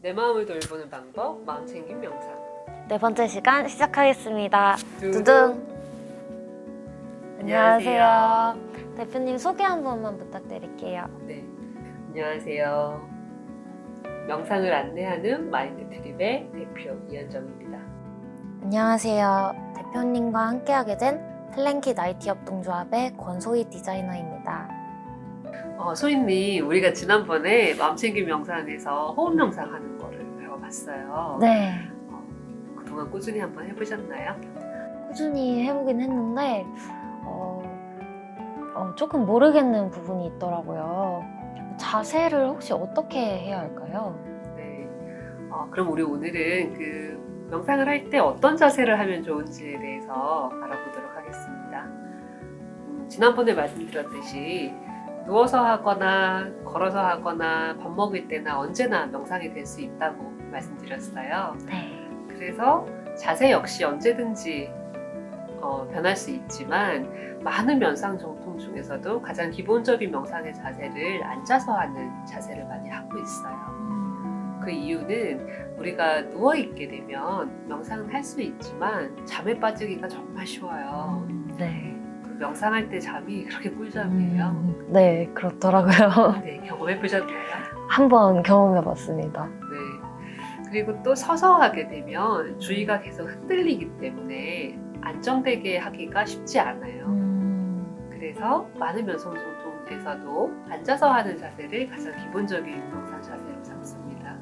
내 마음을 돌보는 방법, 마음챙김 명상. 네 번째 시간 시작하겠습니다. 두둥. 두둥. 안녕하세요. 안녕하세요. 대표님 소개 한 번만 부탁드릴게요. 네, 안녕하세요. 명상을 안내하는 마인드 트립의 대표 이현정입니다. 안녕하세요. 대표님과 함께하게 된 플랭킷 IT 협동조합의 권소희 디자이너입니다. 소희님, 우리가 지난번에 마음챙김 명상에서 호흡 명상하는 거를 배워봤어요. 네, 그동안 꾸준히 한번 해보셨나요? 꾸준히 해보긴 했는데 조금 모르겠는 부분이 있더라고요. 자세를 혹시 어떻게 해야 할까요? 네. 그럼 우리 오늘은 그 명상을 할 때 어떤 자세를 하면 좋은지에 대해서 알아보도록 하겠습니다. 지난번에 말씀드렸듯이 누워서 하거나 걸어서 하거나 밥 먹을 때나 언제나 명상이 될 수 있다고 말씀드렸어요. 네. 그래서 자세 역시 언제든지 변할 수 있지만 많은 명상 정통 중에서도 가장 기본적인 명상의 자세를 앉아서 하는 자세를 많이 하고 있어요. 그 이유는 우리가 누워있게 되면 명상은 할 수 있지만 잠에 빠지기가 정말 쉬워요. 네. 명상할 때 잠이 그렇게 꿀잠이에요. 네, 그렇더라고요. 네, 경험해보셨나요? 한번 경험해봤습니다. 네. 그리고 또 서서 하게 되면 주의가 계속 흔들리기 때문에 안정되게 하기가 쉽지 않아요. 그래서 많은 명상 정통에서도 앉아서 하는 자세를 가장 기본적인 명상 자세로 삼습니다.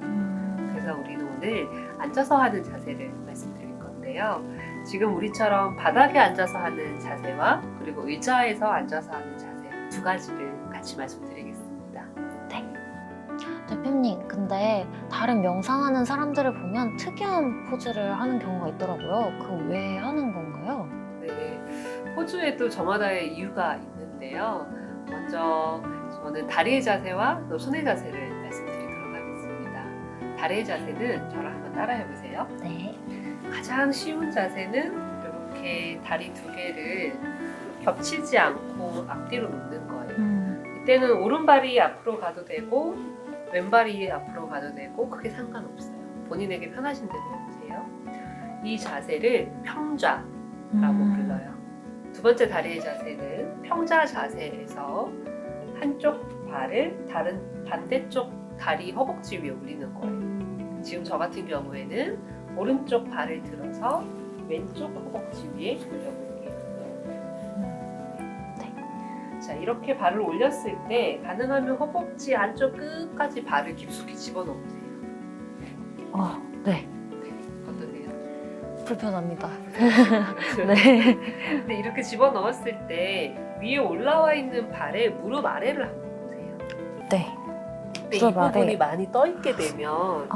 그래서 우리는 오늘 앉아서 하는 자세를 말씀드릴 건데요. 지금 우리처럼 바닥에 앉아서 하는 자세와 그리고 의자에서 앉아서 하는 자세 두 가지를 같이 말씀드리겠습니다. 대표님, 근데 다른 명상하는 사람들을 보면 특이한 포즈를 하는 경우가 있더라고요. 그거 왜 하는 건가요? 네, 호주에도 저마다의 이유가 있는데요. 먼저 저는 다리의 자세와 또 손의 자세를 말씀드리도록 하겠습니다. 다리의 자세는 저를 한번 따라해 보세요. 네. 가장 쉬운 자세는 이렇게 다리 두 개를 겹치지 않고 앞뒤로 놓는 거예요. 이때는 오른발이 앞으로 가도 되고 왼발이 앞으로 가도 되고 크게 상관없어요. 본인에게 편하신 대로 해보세요. 이 자세를 평좌라고 불러요. 두 번째 다리의 자세는 평좌 자세에서 한쪽 발을 다른 반대쪽 다리 허벅지 위에 올리는 거예요. 지금 저 같은 경우에는 오른쪽 발을 들어서 왼쪽 허벅지 위에 올려볼게요. 자, 이렇게 발을 올렸을 때 가능하면 허벅지 안쪽 끝까지 발을 깊숙이 집어넣으세요. 네. 어떠세요? 불편합니다. 네. 근데 이렇게 집어넣었을 때 위에 올라와 있는 발의 무릎 아래를 한번 보세요. 네. 근데 이 무릎 아래. 부분이 많이 떠 있게 되면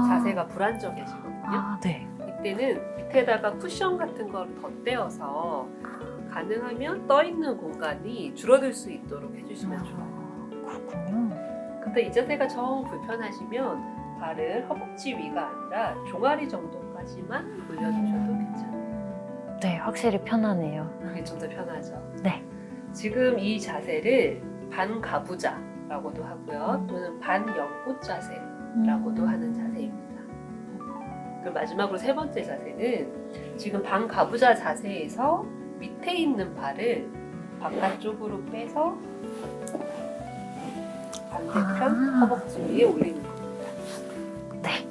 자세가 불안정해지거든요. 네. 이때는 밑에다가 쿠션 같은 걸 덧대어서 가능하면 떠 있는 공간이 줄어들 수 있도록 해주시면 좋아요. 그렇군요. 근데 이 자세가 정 불편하시면 발을 허벅지 위가 아니라 종아리 정도까지만 올려주셔도 괜찮아요. 네, 확실히 편하네요. 그게 좀 더 편하죠. 네. 지금 이 자세를 반가부자라고도 하고요. 또는 반연꽃 자세라고도 하는 자세입니다. 그리고 마지막으로 세 번째 자세는 지금 반가부자 자세에서 밑에 있는 발을 바깥쪽으로 빼서 반대편 허벅지 위에 올리는 겁니다. 네.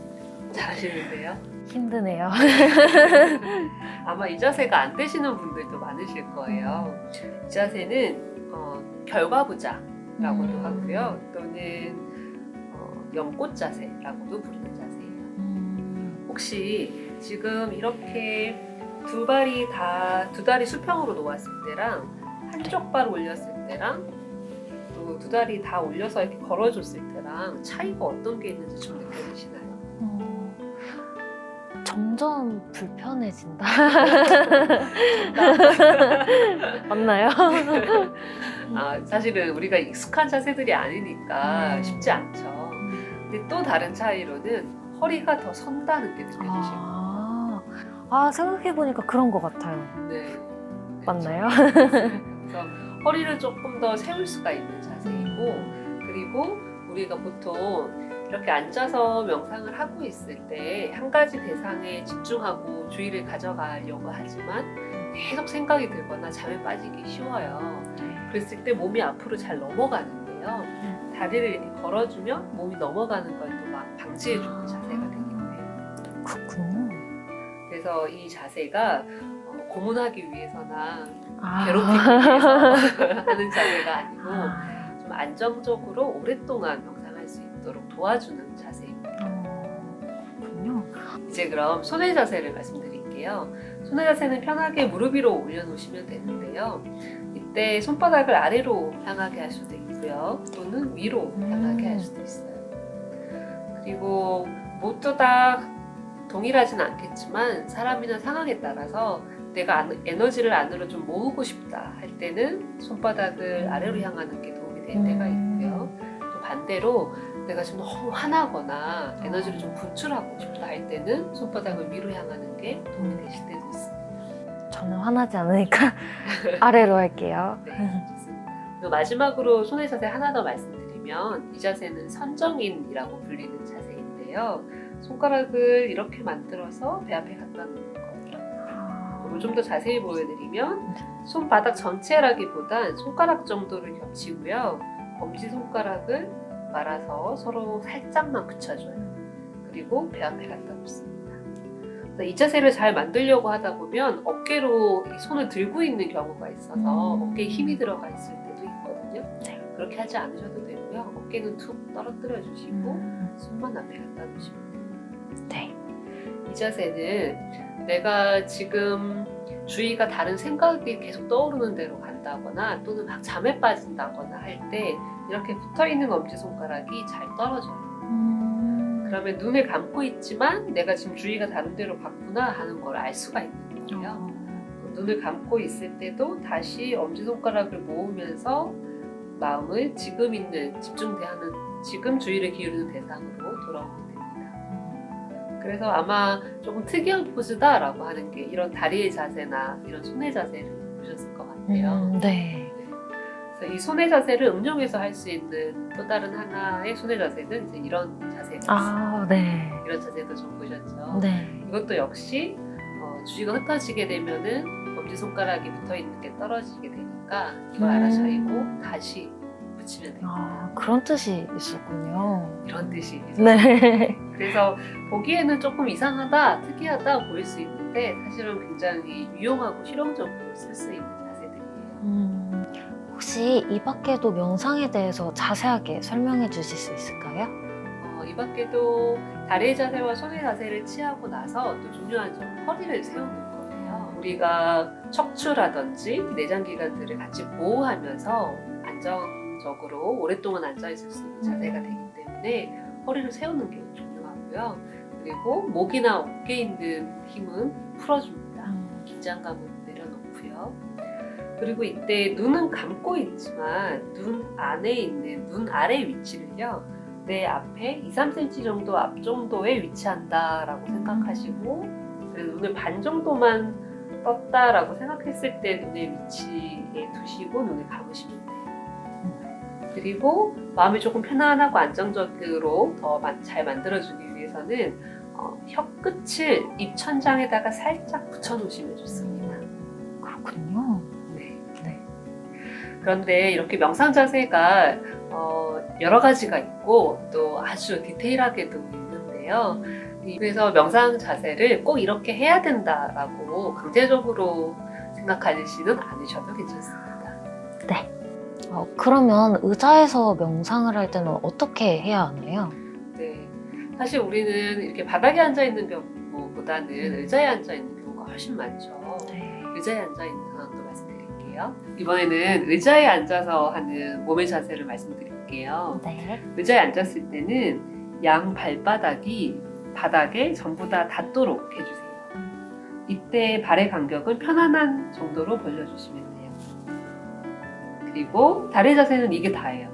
잘하시는데요? 힘드네요. 아마 이 자세가 안 되시는 분들도 많으실 거예요. 이 자세는 결과부자라고도 하고요. 또는 연꽃 자세라고도 부르는 자세예요. 혹시 지금 이렇게 두 다리 수평으로 놓았을 때랑 한쪽 발 올렸을 때랑 또 두 다리 다 올려서 이렇게 걸어줬을 때랑 차이가 어떤 게 있는지 좀 느껴지시나요? 점점 불편해진다. 맞나요? 사실은 우리가 익숙한 자세들이 아니니까 쉽지 않죠. 근데 또 다른 차이로는 허리가 더 선다는 게 느껴지실 거예요. 생각해보니까 그런 것 같아요. 네. 맞나요? 그래서 허리를 조금 더 세울 수가 있는 자세이고, 그리고 우리가 보통 이렇게 앉아서 명상을 하고 있을 때 한 가지 대상에 집중하고 주의를 가져가려고 하지만 계속 생각이 들거나 잠에 빠지기 쉬워요. 그랬을 때 몸이 앞으로 잘 넘어가는데요. 다리를 이렇게 걸어주면 몸이 넘어가는 걸 또 막 방지해주는 자세가 되긴 해요. 그렇군요. 그래서 이 자세가 고문하기 위해서나 아. 괴롭히기 위해서 하는 자세가 아니고 아. 좀 안정적으로 오랫동안 명상할 수 있도록 도와주는 자세입니다. 그렇군요. 이제 그럼 손의 자세를 말씀드릴게요. 손의 자세는 편하게 무릎 위로 올려놓으시면 되는데요. 이때 손바닥을 아래로 향하게 할 수도 있고요. 또는 위로 향하게 할 수도 있어요. 그리고 모두 다 동일하진 않겠지만 사람이나 상황에 따라서 내가 에너지를 안으로 좀 모으고 싶다 할 때는 손바닥을 아래로 향하는 게 도움이 될 때가 있고요. 또 반대로 내가 좀 너무 화나거나 에너지를 좀 분출하고 싶다 할 때는 손바닥을 위로 향하는 게 도움이 되실 때도 있습니다. 저는 화나지 않으니까 아래로 할게요. 네, 좋습니다. 그리고 마지막으로 손의 자세 하나 더 말씀드리면 이 자세는 선정인이라고 불리는 자세인데요. 손가락을 이렇게 만들어서 배 앞에 갖다 놓는 거예요. 좀 더 자세히 보여드리면 손바닥 전체라기보단 손가락 정도를 겹치고요. 엄지손가락을 말아서 서로 살짝만 붙여줘요. 그리고 배 앞에 갖다 놓습니다. 이 자세를 잘 만들려고 하다 보면 어깨로 이 손을 들고 있는 경우가 있어서 어깨에 힘이 들어가 있을 때도 있거든요. 네. 그렇게 하지 않으셔도 되고요. 어깨는 툭 떨어뜨려 주시고 손만 앞에 갖다 놓으시면 돼요. 네. 이 자세는 내가 지금 주의가 다른 생각이 계속 떠오르는 대로 간다거나 또는 막 잠에 빠진다거나 할 때 이렇게 붙어있는 엄지손가락이 잘 떨어져요. 그러면 눈을 감고 있지만 내가 지금 주의가 다른 데로 갔구나 하는 걸 알 수가 있는 거예요. 눈을 감고 있을 때도 다시 엄지손가락을 모으면서 마음을 지금 있는 집중하는 지금 주의를 기울이는 대상으로 돌아오면 됩니다. 그래서 아마 조금 특이한 포즈다라고 하는 게 이런 다리의 자세나 이런 손의 자세를 보셨을 것 같아요. 네. 그래서 이 손의 자세를 응용해서 할 수 있는 또 다른 하나의 손의 자세는 이제 이런 자세가 있어요. 네. 이런 자세도 좀 보셨죠? 네. 이것도 역시 주의가 흩어지게 되면은 엄지손가락이 붙어있는 게 떨어지게 되니까 이걸 알아차리고 다시 붙이면 됩니다. 그런 뜻이 있었군요. 이런 뜻이 네. 그래서 보기에는 조금 이상하다, 특이하다 보일 수 있는데 사실은 굉장히 유용하고 실용적으로 쓸 수 있는 자세들이에요. 혹시 이 밖에도 명상에 대해서 자세하게 설명해 주실 수 있을까요? 이 밖에도 다리의 자세와 손의 자세를 취하고 나서 또 중요한 점은 허리를 세우는 거예요. 우리가 척추라든지 내장기관들을 같이 보호하면서 안정적으로 오랫동안 앉아있을 수 있는 자세가 되기 때문에 허리를 세우는 게 중요하고요. 그리고 목이나 어깨에 있는 힘은 풀어줍니다. 긴장감을 내려놓고요. 그리고 이때 눈은 감고 있지만 눈 안에 있는 눈 아래 위치를요. 내 앞에 2-3cm 정도 앞 정도에 위치한다라고 생각하시고 그래서 눈을 반 정도만 떴다라고 생각했을 때 눈의 위치에 두시고 눈을 감으시면 돼요. 그리고 마음이 조금 편안하고 안정적으로 더 잘 만들어주기 위해서는 혀 끝을 입 천장에다가 살짝 붙여놓으시면 좋습니다. 그렇군요. 네. 그런데 이렇게 명상 자세가 여러 가지가 있고 또 아주 디테일하게도 있는데요. 그래서 명상 자세를 꼭 이렇게 해야 된다라고 강제적으로 생각하시는 않으셔도 괜찮습니다. 네. 그러면 의자에서 명상을 할 때는 어떻게 해야 하나요? 네. 사실 우리는 이렇게 바닥에 앉아 있는 경우보다는 의자에 앉아 있는 경우가 훨씬 많죠. 네. 의자에 앉아 있는 상황도 말씀드릴게요. 이번에는 의자에 앉아서 하는 몸의 자세를 말씀드릴게요. 네. 의자에 앉았을 때는 양 발바닥이 바닥에 전부 다 닿도록 해주세요. 이때 발의 간격은 편안한 정도로 벌려주시면 돼요. 그리고 다리 자세는 이게 다예요.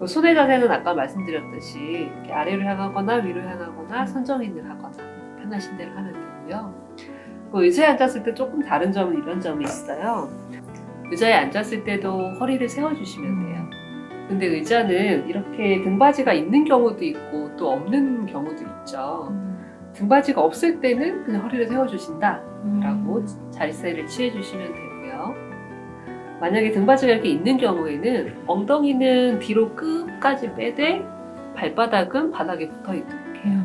손의 자세는 아까 말씀드렸듯이 이렇게 아래로 향하거나 위로 향하거나 선정인을 하거나 편하신 대로 하면 되고요. 의자에 앉았을 때 조금 다른 점은 이런 점이 있어요. 의자에 앉았을 때도 허리를 세워주시면 돼요. 근데 의자는 이렇게 등받이가 있는 경우도 있고 또 없는 경우도 있죠. 등받이가 없을 때는 그냥 허리를 세워주신다 라고 자리세를 취해주시면 되고요. 만약에 등받이가 이렇게 있는 경우에는 엉덩이는 뒤로 끝까지 빼되 발바닥은 바닥에 붙어 있도록 해요.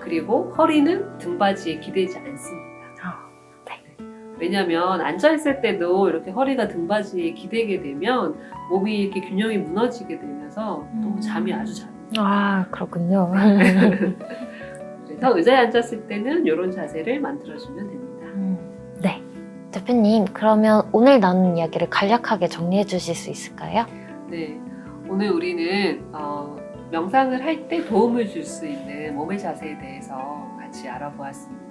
그리고 허리는 등받이에 기대지 않습니다. 왜냐하면 앉아있을 때도 이렇게 허리가 등받이에 기대게 되면 몸이 이렇게 균형이 무너지게 되면서 또 잠이 아주 잘 와요. 아, 그렇군요. 그래서 의자에 앉았을 때는 이런 자세를 만들어주면 됩니다. 네. 대표님, 그러면 오늘 나눈 이야기를 간략하게 정리해 주실 수 있을까요? 네, 오늘 우리는 명상을 할 때 도움을 줄 수 있는 몸의 자세에 대해서 같이 알아보았습니다.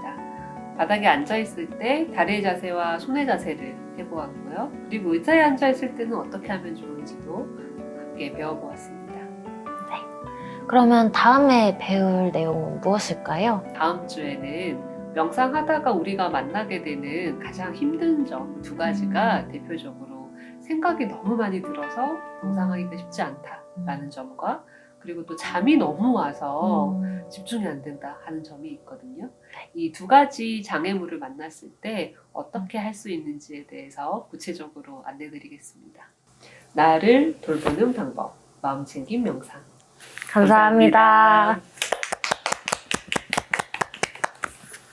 바닥에 앉아있을 때 다리의 자세와 손의 자세를 해보았고요. 그리고 의자에 앉아있을 때는 어떻게 하면 좋은지도 함께 배워보았습니다. 그러면 다음에 배울 내용은 무엇일까요? 다음 주에는 명상하다가 우리가 만나게 되는 가장 힘든 점 2가지가 대표적으로 생각이 너무 많이 들어서 명상하기가 쉽지 않다라는 점과 그리고 또 잠이 너무 와서 집중이 안 된다 하는 점이 있거든요. 이 2가지 장애물을 만났을 때 어떻게 할 수 있는지에 대해서 구체적으로 안내드리겠습니다. 나를 돌보는 방법, 마음챙김 명상. 감사합니다.